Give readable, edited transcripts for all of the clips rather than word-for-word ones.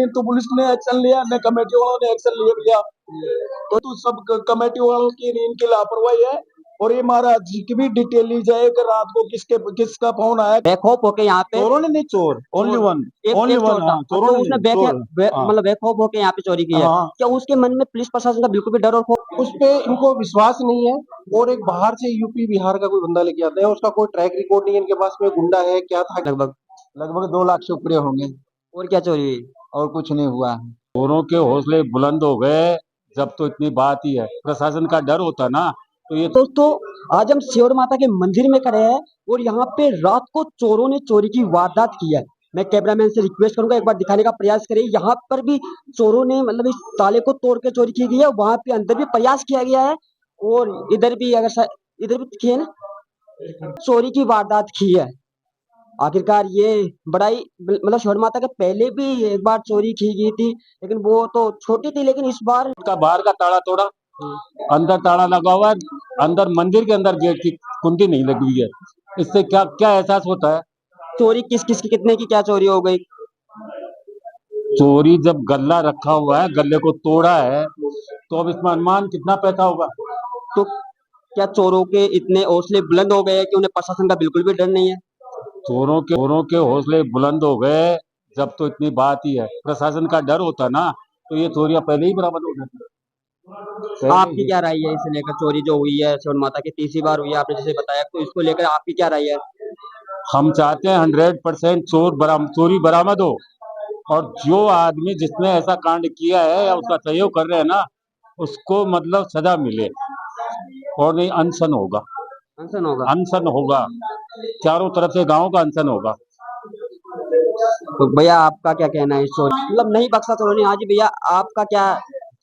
तो पुलिस ने एक्शन लिया, न कमेटी वालों ने एक्शन लिया। तो सब कमेटी वालों की इनकी लापरवाही है। और ये महाराज जी की भी डिटेल ली जाए कि रात को किसका फोन आया। बेखौफ होके यहाँ पे चोरों ने नहीं, चोर ओनली वन, एक ओनली वन। चोर था, हाँ, चोरों तो ने उसने नहीं, चोर। हाँ, मतलब बेखौफ होके यहाँ पे चोरी की है। हाँ। क्या उसके मन में पुलिस प्रशासन का बिल्कुल भी डर और खौफ? उस पे इनको विश्वास नहीं है। और एक बाहर से यूपी बिहार का कोई बंदा लेके आता है, उसका कोई ट्रैक रिकॉर्ड नहीं है इनके पास में, गुंडा है क्या था। लगभग लगभग 2 लाख से ऊपर होंगे। और क्या चोरी हुई? और कुछ नहीं हुआ। चोरों के हौसले बुलंद हो गए जब तो इतनी बात ही है। प्रशासन का डर होता ना तो ये। दोस्तों, आज हम सियोर माता के मंदिर में खड़े हैं और यहाँ पे रात को चोरों ने चोरी की वारदात की है। मैं कैमरामैन से रिक्वेस्ट करूंगा एक बार दिखाने का प्रयास करें। यहाँ पर भी चोरों ने मतलब इस ताले को तोड़ के चोरी की गई है, वहां पे अंदर भी प्रयास किया गया है और इधर भी इधर भी किए ना, चोरी की वारदात की है। आखिरकार ये बड़ा ही मतलब सियोर माता के पहले भी एक बार चोरी की गई थी, लेकिन वो तो छोटी थी, लेकिन इस बार का बाहर का ताला तोड़ा, अंदर ताला लगा हुआ है। अंदर मंदिर के अंदर गेट की कुंडी नहीं लगी हुई है। इससे क्या क्या एहसास होता है। चोरी किस किस की कितने की क्या चोरी हो गई? चोरी जब गल्ला रखा हुआ है, गल्ले को तोड़ा है, तो अब इसमें अनुमान कितना पैसा होगा। तो क्या चोरों के इतने हौसले बुलंद हो गए हैं कि उन्हें प्रशासन का बिल्कुल भी डर नहीं है? चोरों के हौसले बुलंद हो गए जब तो इतनी बात ही है। प्रशासन का डर होता ना तो ये चोरियां पहले ही बराबर हो जाती। आपकी क्या राय है इसे लेकर? चोरी जो हुई है सियोर माता की तीसरी बार हुई है आपने जैसे बताया, तो इसको लेकर आपकी क्या राय है? हम चाहते हैं 100% चोरी बरामद हो। और जो आदमी जिसने ऐसा कांड किया है या उसका सहयोग कर रहे हैं ना, उसको मतलब सजा मिले। और नहीं, अनशन होगा। अनशन होगा? अनशन होगा, चारों तरफ से गांव का अनशन होगा। तो भैया आपका क्या कहना है इस चोरी मतलब नहीं बख्शा चोरों ने? हाँ जी भैया, आपका क्या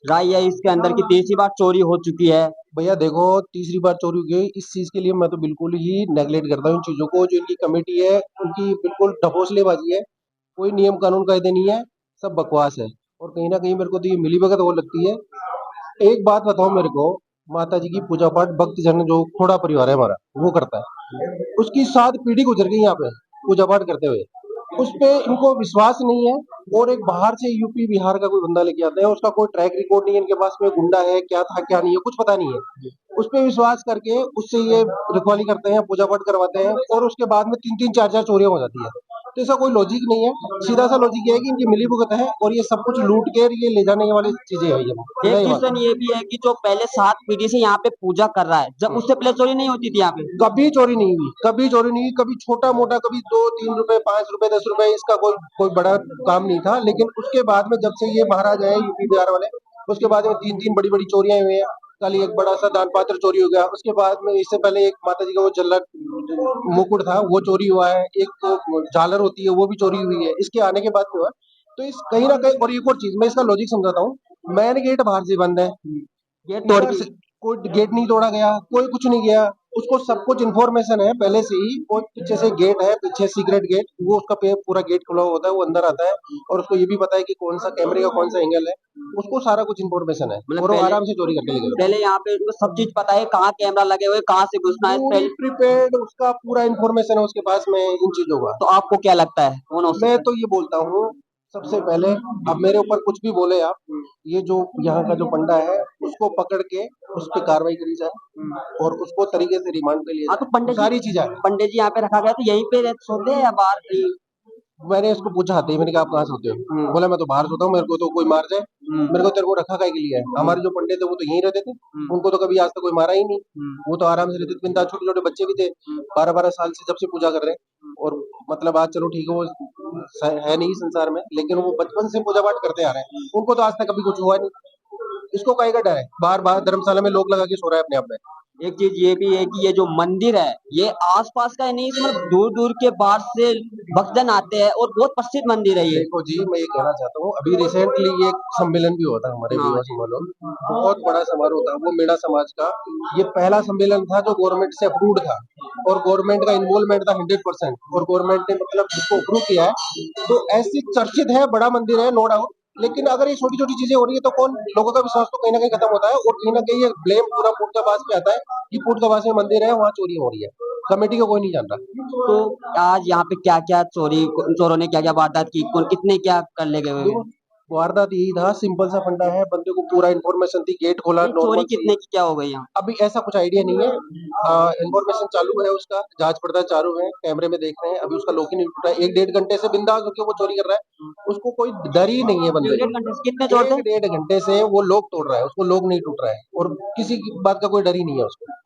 राय है इसके अंदर की तीसरी बार चोरी हो चुकी है? भैया देखो, तीसरी बार चोरी हो गई, इस चीज के लिए मैं तो बिल्कुल ही नेगलेक्ट करता हूँ इन चीजों को। जो इनकी कमेटी है उनकी बिल्कुल ढकोसलेबाजी है। कोई नियम कानून कायदे नहीं है, सब बकवास है। और कहीं ना कहीं मेरे को तो ये मिलीभगत हो लगती है। एक बात बताओ मेरे को, माता जी की पूजा पाठ भक्त जन जो खोड़ा परिवार है हमारा वो करता है, उसकी 7 पीढ़ी गुजर गई यहाँ पे पूजा पाठ करते हुए। उस पे इनको विश्वास नहीं है। और एक बाहर से यूपी बिहार का कोई बंदा लेके आता है, उसका कोई ट्रैक रिकॉर्ड नहीं है इनके पास में, गुंडा है क्या था क्या नहीं है कुछ पता नहीं है। उस पे विश्वास करके उससे ये रखवाली करते हैं, पूजा पाठ करवाते हैं, और उसके बाद में 3-3 4-4 चोरियां हो जाती है। तो ऐसा कोई लॉजिक नहीं है। सीधा सा लॉजिक ये है कि इनकी मिलीभगत है और ये सब कुछ लूट के ये ले जाने वाली चीजें है। ये एक नहीं क्वेश्चन ये भी है कि जो पहले 7 पीढ़ी से यहाँ पे पूजा कर रहा है, जब उससे पहले चोरी नहीं होती थी यहाँ पे? कभी चोरी नहीं हुई, कभी चोरी नहीं हुई। कभी छोटा मोटा, कभी 2-3 रुपए, 5 रुपए, 10 रुपए, इसका कोई कोई बड़ा काम नहीं था। लेकिन उसके बाद में जब से ये महाराज आए यूपी बिहार वाले, उसके बाद में 3-3 बड़ी बड़ी चोरियां हुई हैं। कल एक बड़ा सा दान पात्र चोरी हो गया। उसके बाद में इससे पहले एक माता जी का वो जल्ला मुकुट था वो चोरी हुआ है। एक तो झालर होती है वो भी चोरी हुई है इसके आने के बाद में हुआ। तो इस कहीं ना कहीं, और एक और चीज मैं इसका लॉजिक समझाता हूँ। मेन गेट बाहर से बंद है, गेट तोड़ ऊपर के? से कोई गेट नहीं तोड़ा गया, कोई कुछ नहीं गया। उसको सब कुछ इन्फॉर्मेशन है पहले से ही। कोई पीछे से गेट है, पीछे सीक्रेट गेट, वो उसका पूरा गेट खुला हुआ होता है, वो अंदर आता है। और उसको ये भी पता है कि कौन सा कैमरे का कौन सा एंगल है। उसको सारा कुछ इन्फॉर्मेशन है मतलब और वो पहले आराम से चोरी करके ले गया। पहले यहाँ पे उनको सब चीज पता है, कहाँ कैमरा लगे हुए, कहाँ से घुसना है पूरी पहले। प्रिपेयर्ड, उसका पूरा इन्फॉर्मेशन है उसके पास में इन चीजों का। तो आपको क्या लगता है कौन हो मैं सकता तो ये बोलता हूँ, सबसे पहले, अब मेरे ऊपर कुछ भी बोले आप, ये जो यहाँ का जो पंडा है उसको पकड़ के उस पर कार्रवाई करी जाए और उसको तरीके से रिमांड पे लिया हाँ, तो जाए, सारी चीजें। पंडित जी यहाँ पे रखा गया तो यहीं पे सोते हैं या बाहर कहीं? मैंने उसको पूछा था, मैंने कहा आप कहाँ से होते हो, बोला मैं तो बाहर से होता हूँ, मेरे को तो कोई मार जाए। मेरे को तेरे को रखा काय के लिए है। हमारे जो पंडित थे वो तो यहीं रहते थे, उनको तो कभी आज तक कोई मारा ही नहीं। वो तो आराम से रहते थे बिंदास। छोटे छोटे बच्चे भी थे, 12-12 साल से जब से पूजा कर रहे हैं। और मतलब आज चलो ठीक है, वो है नहीं संसार में, लेकिन वो बचपन से पूजा पाठ करते आ रहे हैं, उनको तो आज तक कभी कुछ हुआ नहीं। इसको काहे का डर है? बाहर बाहर धर्मशाला में लोग लगा के सो रहा है अपने आप में। एक चीज ये भी है कि ये जो मंदिर है ये आसपास का ही नहीं, मतलब दूर दूर के बाहर से भक्तजन आते हैं और बहुत प्रसिद्ध मंदिर है ये। देखो जी, मैं ये कहना चाहता हूँ, अभी रिसेंटली ये एक सम्मेलन भी हुआ था हमारे हाँ विवाह जी। समारोह, बहुत बड़ा समारोह था वो मेरा समाज का। ये पहला सम्मेलन था जो गवर्नमेंट से अप्रूव्ड था और गवर्नमेंट का इन्वॉल्वमेंट था 100%, और गवर्नमेंट ने मतलब इसको अप्रूव किया है। तो ऐसी चर्चित है, बड़ा मंदिर है, नो डाउट। लेकिन अगर ये छोटी छोटी चीजें हो रही है तो कौन, लोगों का विश्वास तो कहीं ना कहीं खत्म होता है। और कहीं ना कहीं ये ब्लेम पूरा पुर्तगाबाद पे आता है कि पुर्तगाबाद में मंदिर है, वहाँ चोरी हो रही है। कमेटी को कोई नहीं जान रहा। तो आज यहाँ पे क्या क्या चोरों ने क्या क्या वारदात की, कौन कितने क्या कर ले गए हुए देखो, हैं? वारदात यही था, सिंपल सा फंडा है, बंदे को पूरा इन्फॉर्मेशन थी, गेट खोला ये चोरी नॉर्मल से। कितने की क्या हो गई यहाँ? अभी ऐसा कुछ आइडिया नहीं है। इन्फॉर्मेशन चालू है, उसका जांच पड़ताल चालू है, कैमरे में देख रहे हैं। अभी उसका लॉक ही नहीं टूटा है। 1-1.5 घंटे से बिंदास होकर वो चोरी कर रहा है। उसको कोई डर ही नहीं है एक बंदे डेढ़ को। घंटे से कितने चोर थे? 1-1.5 घंटे से वो लॉक तोड़ रहा है, उसको लॉक नहीं टूट रहा है, और किसी की बात का कोई डर ही नहीं है उसको।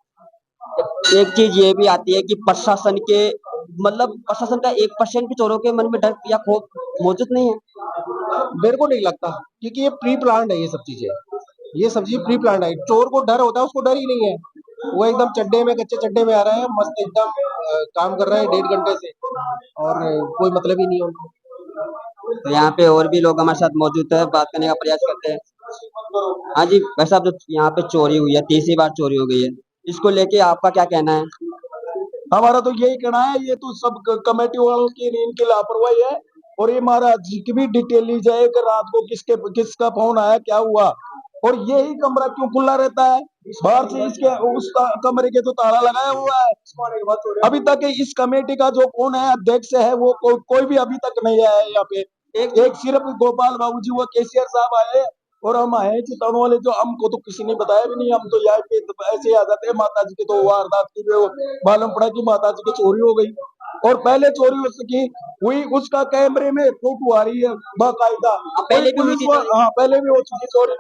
एक चीज ये भी आती है कि प्रशासन के मतलब प्रशासन का 1% भी चोरों के मन में डर या खौफ मौजूद नहीं है। मेरे को नहीं लगता, क्योंकि ये प्री प्लान्ड है, ये सब चीजें प्री प्लान्ड है। चोर को डर होता है, उसको डर ही नहीं है। वो एकदम चड्डे में, कच्चे चड्डे में आ रहा है, मस्त एकदम काम कर रहा है 1.5 घंटे से, और कोई मतलब ही नहीं है उनको। तो यहाँ पे और भी लोग हमारे साथ मौजूद है, बात करने का प्रयास करते हैं। हाँ जी भाई साहब, जो यहाँ पे चोरी हुई है, तीसरी बार चोरी हो गई है, इसको लेके आपका क्या कहना है? हमारा तो यही कहना है, ये तो सब कमेटी वालों की इनकी लापरवाही है। और ये महाराज जी की भी डिटेल ली जाए कि रात को किसका फोन आया, क्या हुआ, और यही कमरा क्यों खुला रहता है। बाहर से इसके उस कमरे के तो ताला लगाया हुआ है। अभी तक इस कमेटी का जो कौन है अध्यक्ष है, वो कोई भी अभी तक नहीं आया है यहाँ पे। एक सिर्फ गोपाल बाबू जी, वो केसीआर साहब आए, और हम आए चितौन वाले, जो हमको तो किसी ने बताया भी नहीं। हम तो यहाँ पे ऐसे ही आ जाते हैं। माता जी की तो वारदात की जो मालूम पड़ा कि माता जी की चोरी हो गई, और पहले चोरी उसकी हुई, उसका कैमरे में फोटो आ रही है बाकायदा। पहले भी हुई थी चोरी? हाँ, पहले भी हो चुकी चोरी।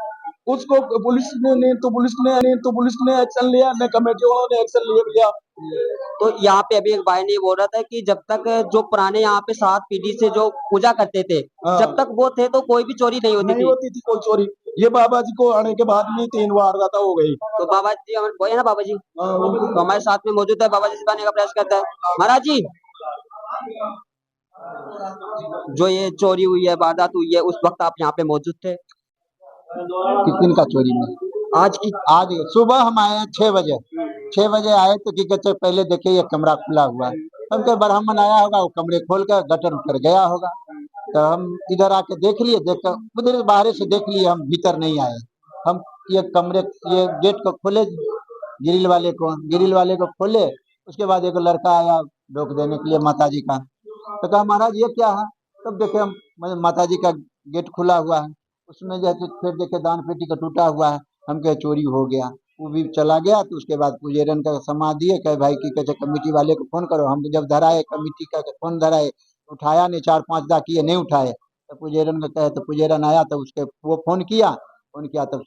उसको पुलिस ने एक्शन लिया, न कमेटी वालों ने एक्शन लिया। तो यहाँ पे अभी एक भाई ने बोल रहा था कि जब तक जो पुराने यहाँ पे 7 पीढ़ी से जो पूजा करते थे, हाँ, जब तक वो थे तो कोई भी चोरी नहीं होती नहीं थी। होती थी कोई चोरी। ये बाबा जी को आने के बाद में 3 वारदात हो गई। तो बाबा जी हमारे वही है ना बाबा जी, हाँ, तो हमारे साथ में मौजूद है, बाबा जी से बात करने का प्रयास करता है। महाराज जी, जो ये चोरी हुई है, वारदात हुई है, उस वक्त आप यहाँ पे मौजूद थे? किस दिन का चोरी में? आज की? आज सुबह हम आए हैं 6 बजे। 6 बजे आए तो क्या कहते हैं, पहले देखे ये कमरा खुला हुआ है। हम कहे ब्राह्मण आया होगा, वो कमरे खोल कर गटर उतर गया होगा। तो हम इधर आके देख लिए, देख कर उधर बाहर से देख लिए, हम भीतर नहीं आए। हम ये कमरे, ये गेट को खोले, ग्रिल वाले को खोले। उसके बाद एक लड़का आया रोक देने के लिए माता जी का। तो कहा महाराज ये क्या है। तब देखे हम माता जी का गेट खुला हुआ है, उसमें जैसे फिर देखे दान पेटी का टूटा हुआ है। हम कहे चोरी हो गया। वो भी चला गया। तो उसके बाद पुजेरन का समाज दिए, कहे भाई की कहते कमेटी वाले को फोन करो। हम जब धराए कमेटी का फोन धराए, उठाया नहीं, 4-5 दा किए, नहीं उठाए। तो पुजेरन का कहे, तो पुजेरन आया, तो उसके वो फोन किया तब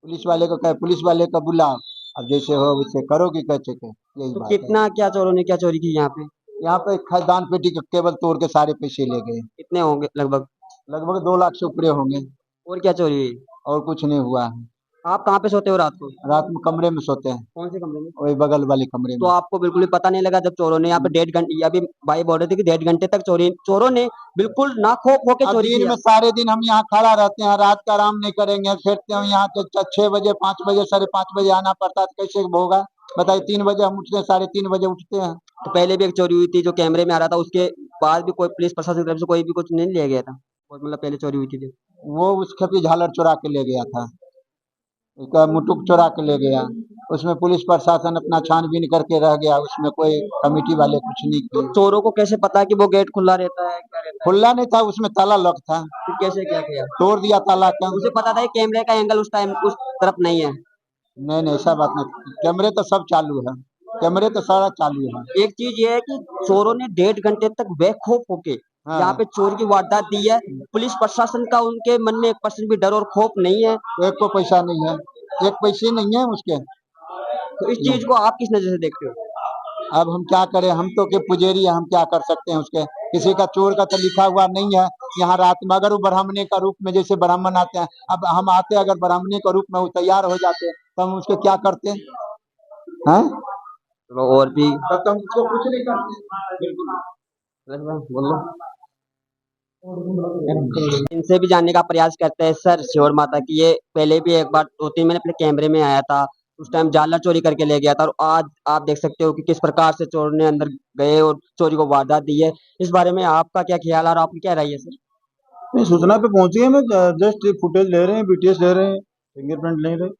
पुलिस वाले को कहे, पुलिस वाले को बुलाओ, अब जैसे हो वैसे करोगे, कहते के यही तो बात है। कितना क्या चोरों ने क्या चोरी की यहाँ पे? यहाँ पे दान पेटी का केवल तोड़ के सारे पैसे ले गए। कितने होंगे लगभग? लगभग 2 लाख से ऊपरे होंगे। और क्या चोरी हुई? और कुछ नहीं हुआ है। आप कहाँ पे सोते हो रात को? रात में कमरे में सोते हैं, कौन से कमरे में? वही बगल वाले कमरे तो में। आपको बिल्कुल भी पता नहीं लगा जब चोरों ने यहाँ पे 1.5 घंटे, अभी भाई बोल रहे थे कि 1.5 घंटे तक चोरों ने बिल्कुल ना खौफ होके अब चोरी दिन किया? में सारे दिन हम यहाँ खड़ा रहते हैं, रात का आराम नहीं करेंगे, फिरते हैं यहाँ से 6 बजे, 5 बजे, 5:30 बजे आना पड़ता है, तो कैसे होगा बताइए। 3 बजे हम उठते हैं, 3:30 बजे उठते हैं। तो पहले भी एक चोरी हुई थी जो कैमरे में आ रहा था, उसके बाद भी कोई पुलिस प्रशासन की तरफ से कोई भी कुछ नहीं लिया गया था? और मतलब पहले चोरी हुई थी जो? वो उस खपी झालर चुरा के ले गया था, उसका मुटुक चुरा के ले गया। उसमें पुलिस प्रशासन अपना छानबीन करके रह गया, उसमें कोई कमेटी वाले कुछ नहीं तो किए। चोरों को कैसे पता कि वो गेट खुला रहता है, क्या रहता है? खुला नहीं था, उसमें ताला लॉक था, फिर कैसे क्या किया? तोड़ दिया ताला का। उसे पता था कि कैमरे का एंगल उस टाइम उस तरफ नहीं है? नहीं नहीं, ऐसा बात नहीं, कैमरे तो सब चालू है, कैमरे तो सारा चालू है। एक चीज ये है कि चोरों ने 1.5 घंटे तक बेखौफ होके यहाँ हाँ, पे चोरी की वारदात दी है। पुलिस प्रशासन का उनके मन में 1% भी डर और खौफ नहीं है। एक को पैसा नहीं है, एक पैसे नहीं है उसके। तो इस चीज को आप किस नजर से देखते हो? अब हम क्या करें, हम तो के पुजेरी है, हम क्या कर सकते हैं उसके। किसी का चोर का तो लिखा हुआ नहीं है यहाँ रात में। अगर वो ब्राह्मणी का रूप में, जैसे ब्राह्मण आते हैं, अब हम आते, अगर ब्राह्मणी का रूप में वो तैयार हो जाते तो हम उसके क्या करते हैं। तो और भी तब तो हम उसको कुछ नहीं करते। बोलो, इनसे भी जानने का प्रयास करते हैं। सर, श्योर माता की ये पहले भी एक बार 2-3 महीने पहले कैमरे में आया था, उस टाइम झालर चोरी करके ले गया था, और आज आप देख सकते हो कि किस प्रकार से चोर ने अंदर गए और चोरी को वारदात दी है। इस बारे में आपका क्या ख्याल है और आपकी क्या राय है सर? नहीं, सूचना पे पहुंची है, मैं जस्ट फुटेज ले रहे हैं, बीटीएस ले रहे हैं, फिंगरप्रिंट ले रहे हैं,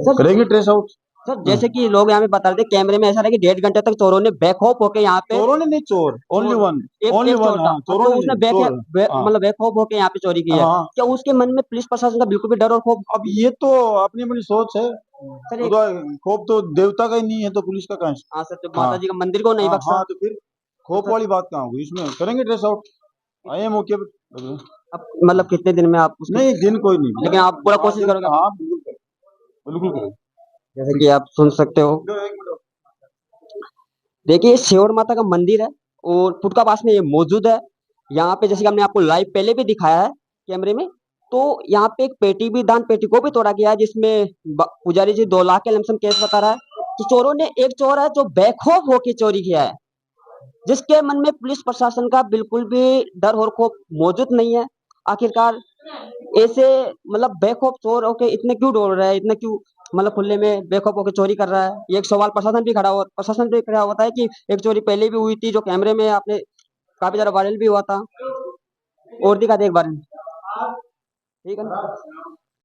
सर करेंगे ट्रेस आउट। सर जैसे कि लोग यहाँ पे बता रहे थे कैमरे में ऐसा रहा कि 1.5 घंटे तक चोरों ने बैकहॉफ होके यहाँ पे चोरों ने नहीं, चोर ओनली चोर वन, एक ओनली एक वन, चोर था। हाँ अब चोरों जो ने उसने नहीं, चोर, हाँ मतलब बैकहॉफ होके यहाँ पे चोरी की है, हाँ। क्या उसके मन में पुलिस प्रशासन का बिल्कुल भी डर और खौफ? अब ये तो अपनी अपनी सोच है, सर वो एक तो खौफ तो देवता का ही नहीं है तो पुलिस का कहाँ से? हाँ सर, जो हाँ माता जी का मंदिर को नहीं हाँ बख्शा। हाँ, तो फिर तो खौफ सर वाली बात कहाँ होगी इसमें? करेंगे ट्रेस आउट, आए हैं मौके पे। अब मतलब कितने दिन में आप उसकी, नहीं दिन कोई नहीं, लेकिन आप पूरा हाँ कोशिश जब, करोगे? हाँ बिल्कुल करें, बिल्कुल करें। जैसे कि आप सुन सकते हो, देखिए श्योर माता का मंदिर है और पुटका पास में ये मौजूद है। यहाँ पे जैसे कि हमने आपको लाइव पहले भी दिखाया है कैमरे में, तो यहाँ पे एक पेटी भी, दान पेटी को भी तोड़ा गया है, जिसमें पुजारी जी 2 लाख के लमसम केस बता रहा है। तो चोरों ने, एक चोर है जो बेखौफ होकर चोरी किया है, जिसके मन में पुलिस प्रशासन का बिल्कुल भी डर और खौफ मौजूद नहीं है। आखिरकार ऐसे मतलब बेखौफ चोर होके इतने क्यों डर रहा है, इतने क्यों मतलब खुले में बेखौफ होकर चोरी कर रहा है? ये एक सवाल प्रशासन पे खड़ा होता है कि एक चोरी पहले भी हुई थी जो कैमरे में आपने काफी ज्यादा वायरल भी हुआ था। और दिखा दे एक बार, ठीक है ना?